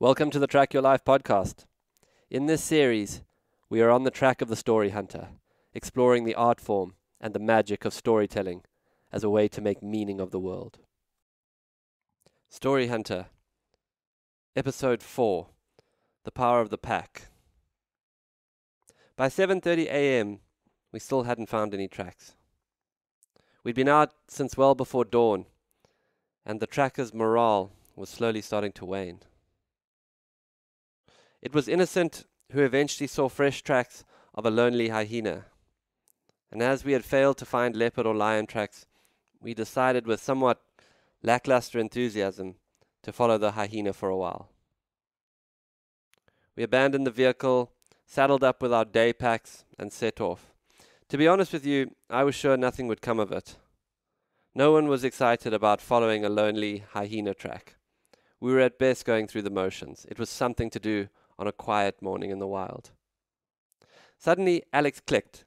Welcome to the Track Your Life podcast. In this series, we are on the track of the story hunter, exploring the art form and the magic of storytelling as a way to make meaning of the world. Story Hunter, Episode 4, The Power of the Pack. By 7:30 a.m., we still hadn't found any tracks. We'd been out since well before dawn, and the trackers' morale was slowly starting to wane. It was Innocent who eventually saw fresh tracks of a lonely hyena, and as we had failed to find leopard or lion tracks, we decided with somewhat lacklustre enthusiasm to follow the hyena for a while. We abandoned the vehicle, saddled up with our day packs, and set off. To be honest with you, I was sure nothing would come of it. No one was excited about following a lonely hyena track. We were at best going through the motions. It was something to do on a quiet morning in the wild. Suddenly, Alex clicked,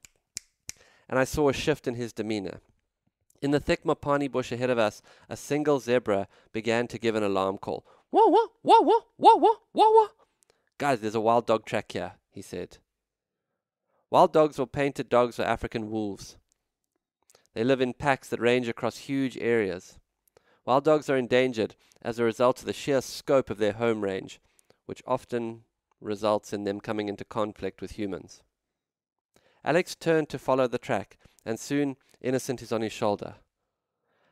and I saw a shift in his demeanor. In the thick mapani bush ahead of us, a single zebra began to give an alarm call. Wah, wah, wah, wah, wah, wah, wah, wah. Guys, there's a wild dog track here, he said. Wild dogs or painted dogs are African wolves. They live in packs that range across huge areas. Wild dogs are endangered as a result of the sheer scope of their home range, which often results in them coming into conflict with humans. Alex turned to follow the track, and soon Innocent is on his shoulder.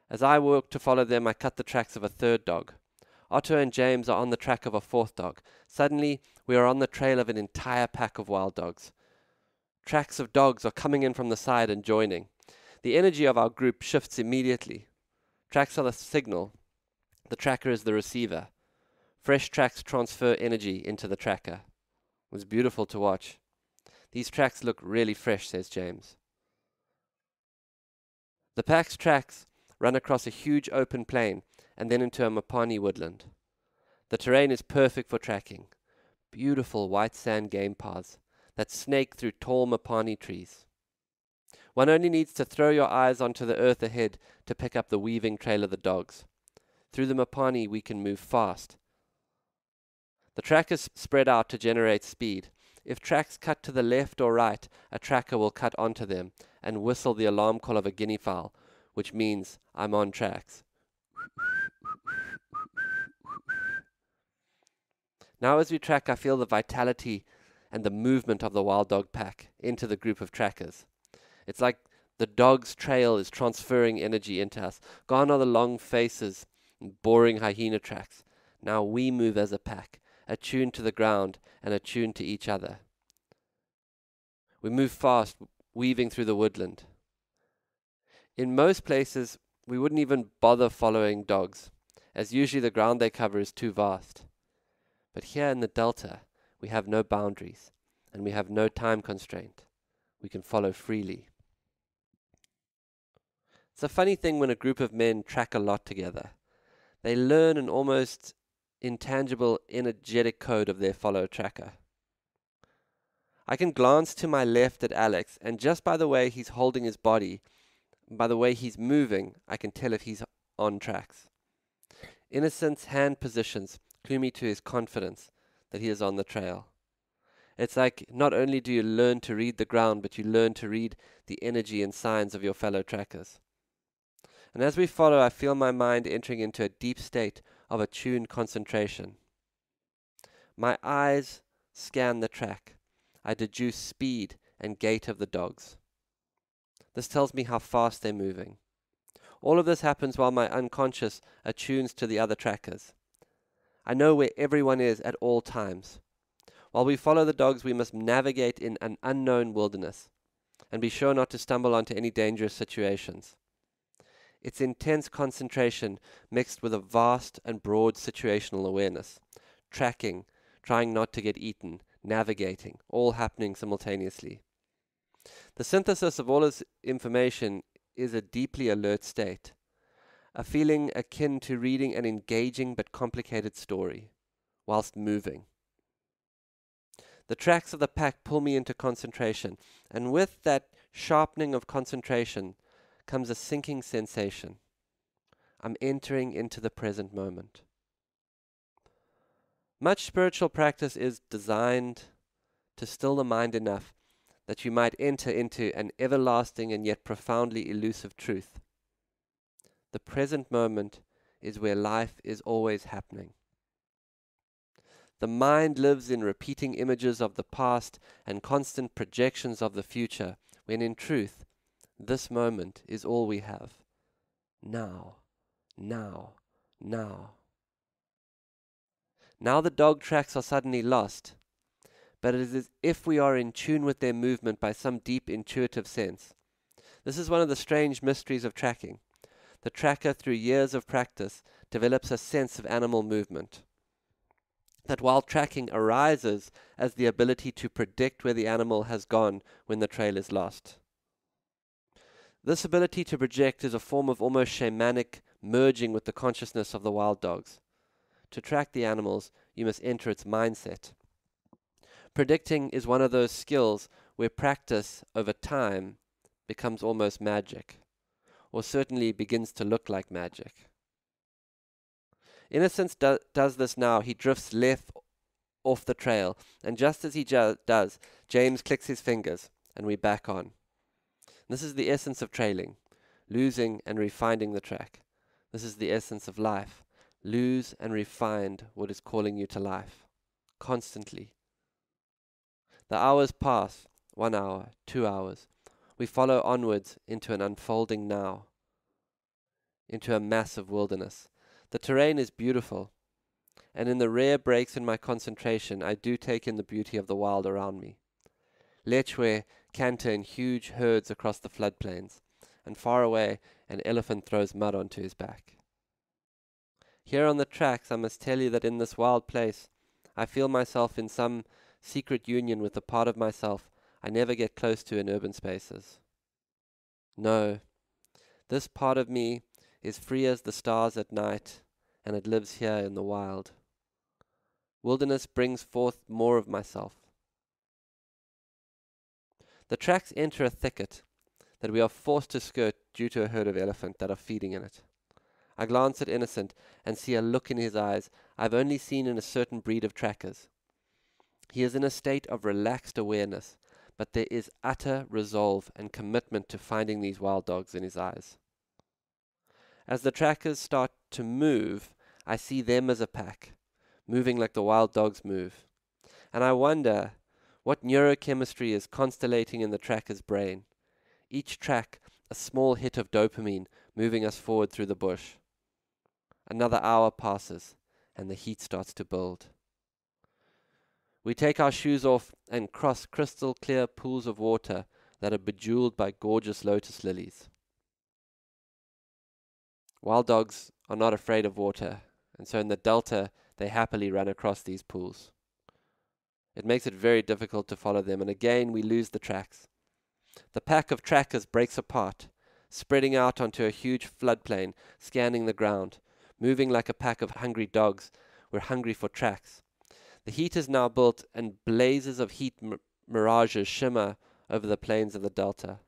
As I walk to follow them, I cut the tracks of a third dog. Otto and James are on the track of a fourth dog. Suddenly, we are on the trail of an entire pack of wild dogs. Tracks of dogs are coming in from the side and joining. The energy of our group shifts immediately. Tracks are the signal. The tracker is the receiver. Fresh tracks transfer energy into the tracker. It was beautiful to watch. These tracks look really fresh, says James. The pack's tracks run across a huge open plain and then into a mapani woodland. The terrain is perfect for tracking. Beautiful white sand game paths that snake through tall mapani trees. One only needs to throw your eyes onto the earth ahead to pick up the weaving trail of the dogs. Through the mapani we can move fast. The trackers spread out to generate speed. If tracks cut to the left or right, a tracker will cut onto them and whistle the alarm call of a guinea fowl, which means I'm on tracks. Now as we track, I feel the vitality and the movement of the wild dog pack into the group of trackers. It's like the dog's trail is transferring energy into us. Gone are the long faces and boring hyena tracks. Now we move as a pack, attuned to the ground and attuned to each other. We move fast, weaving through the woodland. In most places, we wouldn't even bother following dogs, as usually the ground they cover is too vast. But here in the Delta, we have no boundaries, and we have no time constraint. We can follow freely. It's a funny thing when a group of men track a lot together. They learn an almost intangible, energetic code of their follow tracker. I can glance to my left at Alex, and just by the way he's holding his body, by the way he's moving, I can tell if he's on tracks. Innocent's hand positions clue me to his confidence that he is on the trail. It's like not only do you learn to read the ground, but you learn to read the energy and signs of your fellow trackers. And as we follow, I feel my mind entering into a deep state of attuned concentration. My eyes scan the track. I deduce speed and gait of the dogs. This tells me how fast they're moving. All of this happens while my unconscious attunes to the other trackers. I know where everyone is at all times. While we follow the dogs, we must navigate in an unknown wilderness and be sure not to stumble onto any dangerous situations. It's intense concentration mixed with a vast and broad situational awareness. Tracking, trying not to get eaten, navigating, all happening simultaneously. The synthesis of all this information is a deeply alert state, a feeling akin to reading an engaging but complicated story, whilst moving. The tracks of the pack pull me into concentration, and with that sharpening of concentration comes a sinking sensation. I'm entering into the present moment. Much spiritual practice is designed to still the mind enough that you might enter into an everlasting and yet profoundly elusive truth. The present moment is where life is always happening. The mind lives in repeating images of the past and constant projections of the future, when in truth, this moment is all we have. Now, now, now. Now the dog tracks are suddenly lost, but it is as if we are in tune with their movement by some deep intuitive sense. This is one of the strange mysteries of tracking. The tracker, through years of practice, develops a sense of animal movement. That while tracking arises as the ability to predict where the animal has gone when the trail is lost. This ability to project is a form of almost shamanic merging with the consciousness of the wild dogs. To track the animals, you must enter its mindset. Predicting is one of those skills where practice over time becomes almost magic, or certainly begins to look like magic. Innocence does this now. He drifts left off the trail, and just as he does, James clicks his fingers, and we back on. This is the essence of trailing, losing and refinding the track. This is the essence of life. Lose and refine what is calling you to life, constantly. The hours pass, 1 hour, 2 hours. We follow onwards into an unfolding now, into a massive wilderness. The terrain is beautiful, and in the rare breaks in my concentration, I do take in the beauty of the wild around me. Lechwe canter in huge herds across the floodplains, and far away an elephant throws mud onto his back. Here on the tracks, I must tell you that in this wild place, I feel myself in some secret union with a part of myself I never get close to in urban spaces. No, this part of me is free as the stars at night, and it lives here in the wild. Wilderness brings forth more of myself. The tracks enter a thicket that we are forced to skirt due to a herd of elephant that are feeding in it. I glance at Innocent and see a look in his eyes I've only seen in a certain breed of trackers. He is in a state of relaxed awareness, but there is utter resolve and commitment to finding these wild dogs in his eyes. As the trackers start to move, I see them as a pack, moving like the wild dogs move. And I wonder what neurochemistry is constellating in the tracker's brain. Each track, a small hit of dopamine, moving us forward through the bush. Another hour passes, and the heat starts to build. We take our shoes off and cross crystal clear pools of water that are bejeweled by gorgeous lotus lilies. Wild dogs are not afraid of water, and so in the delta they happily run across these pools. It makes it very difficult to follow them, and again we lose the tracks. The pack of trackers breaks apart, spreading out onto a huge floodplain, scanning the ground. Moving like a pack of hungry dogs, we're hungry for tracks. The heat is now built, and blazes of heat mirages shimmer over the plains of the delta.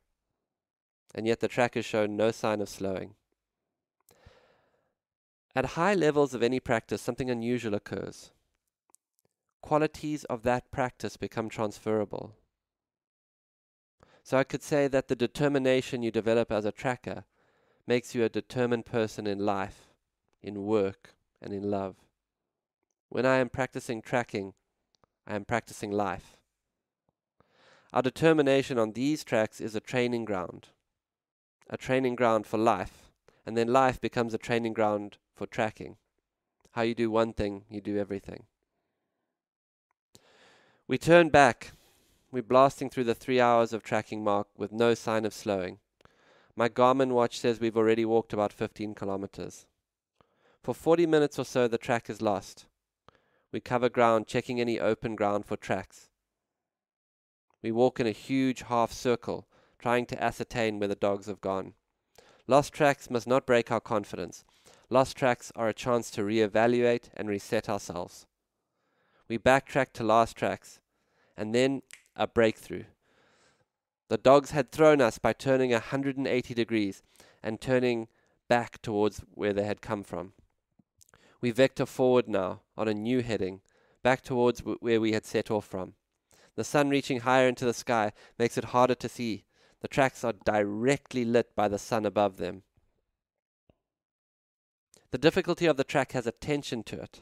And yet the trackers show no sign of slowing. At high levels of any practice, something unusual occurs. Qualities of that practice become transferable. So I could say that the determination you develop as a tracker makes you a determined person in life, in work, and in love. When I am practicing tracking, I am practicing life. Our determination on these tracks is a training ground for life, and then life becomes a training ground for tracking. How you do one thing, you do everything. We turn back. We're blasting through the 3 hours of tracking mark with no sign of slowing. My Garmin watch says we've already walked about 15 kilometers. For 40 minutes or so, the track is lost. We cover ground, checking any open ground for tracks. We walk in a huge half circle, trying to ascertain where the dogs have gone. Lost tracks must not break our confidence. Lost tracks are a chance to reevaluate and reset ourselves. We backtrack to lost tracks, and then a breakthrough. The dogs had thrown us by turning 180 degrees and turning back towards where they had come from. We vector forward now on a new heading, back towards where we had set off from. The sun reaching higher into the sky makes it harder to see. The tracks are directly lit by the sun above them. The difficulty of the track has a tension to it.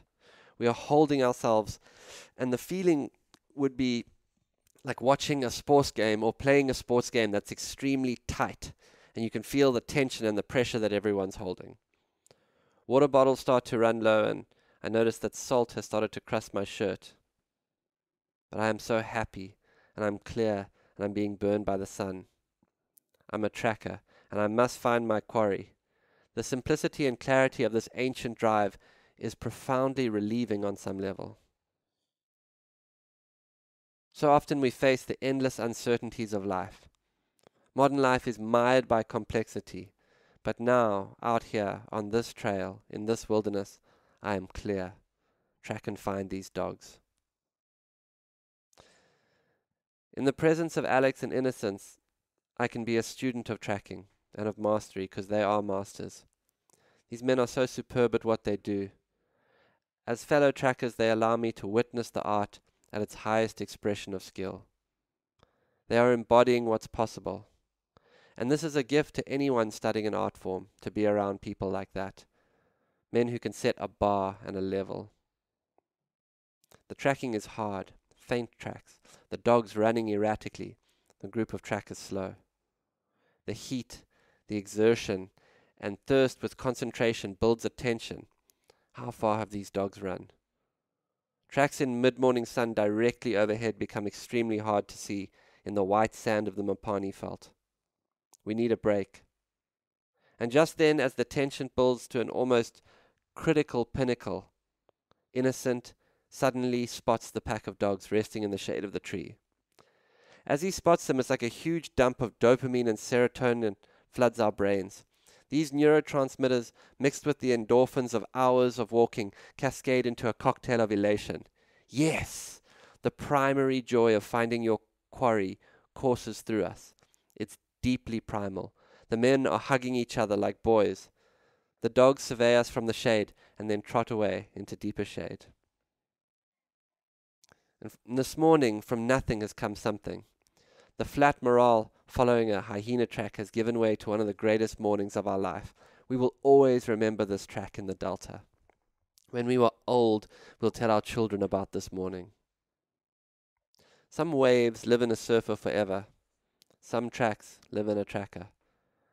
We are holding ourselves, and the feeling would be like watching a sports game or playing a sports game that's extremely tight, and you can feel the tension and the pressure that everyone's holding. Water bottles start to run low, and I notice that salt has started to crust my shirt. But I am so happy, and I'm clear, and I'm being burned by the sun. I'm a tracker, and I must find my quarry. The simplicity and clarity of this ancient drive is profoundly relieving on some level. So often we face the endless uncertainties of life. Modern life is mired by complexity, but now, out here, on this trail, in this wilderness, I am clear. Track and find these dogs. In the presence of Alex and innocence, I can be a student of tracking and of mastery, because they are masters. These men are so superb at what they do. As fellow trackers, they allow me to witness the art at its highest expression of skill. They are embodying what's possible. And this is a gift to anyone studying an art form, to be around people like that. Men who can set a bar and a level. The tracking is hard, faint tracks, the dogs running erratically, the group of trackers slow. The heat, the exertion, and thirst with concentration builds a tension. How far have these dogs run? Tracks in mid-morning sun directly overhead become extremely hard to see in the white sand of the Mopani Veld. We need a break. And just then, as the tension builds to an almost critical pinnacle, Innocent suddenly spots the pack of dogs resting in the shade of the tree. As he spots them, it's like a huge dump of dopamine and serotonin floods our brains. These neurotransmitters, mixed with the endorphins of hours of walking, cascade into a cocktail of elation. Yes! The primary joy of finding your quarry courses through us. It's deeply primal. The men are hugging each other like boys. The dogs survey us from the shade and then trot away into deeper shade. And this morning, from nothing has come something. The flat morale following a hyena track has given way to one of the greatest mornings of our life. We will always remember this track in the Delta. When we were old, we'll tell our children about this morning. Some waves live in a surfer forever. Some tracks live in a tracker.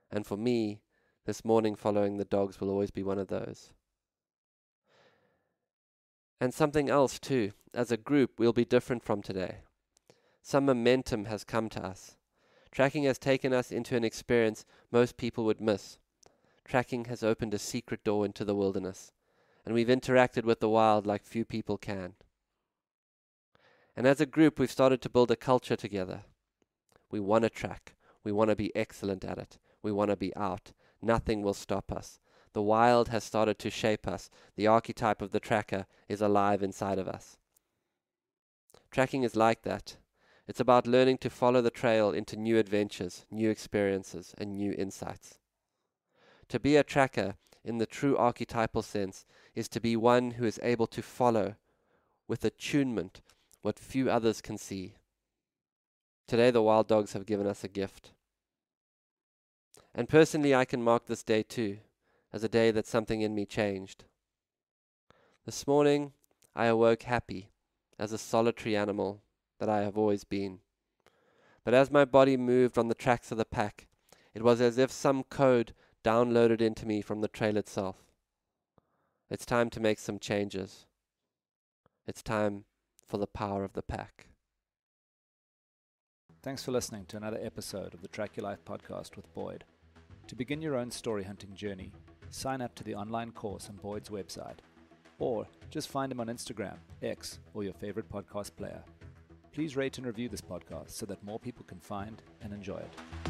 And for me, this morning following the dogs will always be one of those. And something else too. As a group, we'll be different from today. Some momentum has come to us. Tracking has taken us into an experience most people would miss. Tracking has opened a secret door into the wilderness, and we've interacted with the wild like few people can. And as a group, we've started to build a culture together. We want to track. We want to be excellent at it. We want to be out. Nothing will stop us. The wild has started to shape us. The archetype of the tracker is alive inside of us. Tracking is like that. It's about learning to follow the trail into new adventures, new experiences, and new insights. To be a tracker, in the true archetypal sense, is to be one who is able to follow, with attunement, what few others can see. Today the wild dogs have given us a gift. And personally, I can mark this day too, as a day that something in me changed. This morning, I awoke happy, as a solitary animal that I have always been. But as my body moved on the tracks of the pack, it was as if some code downloaded into me from the trail itself. It's time to make some changes. It's time for the power of the pack. Thanks for listening to another episode of the Track Your Life podcast with Boyd. To begin your own story hunting journey, sign up to the online course on Boyd's website, or just find him on Instagram, X, or your favorite podcast player. Please rate and review this podcast so that more people can find and enjoy it.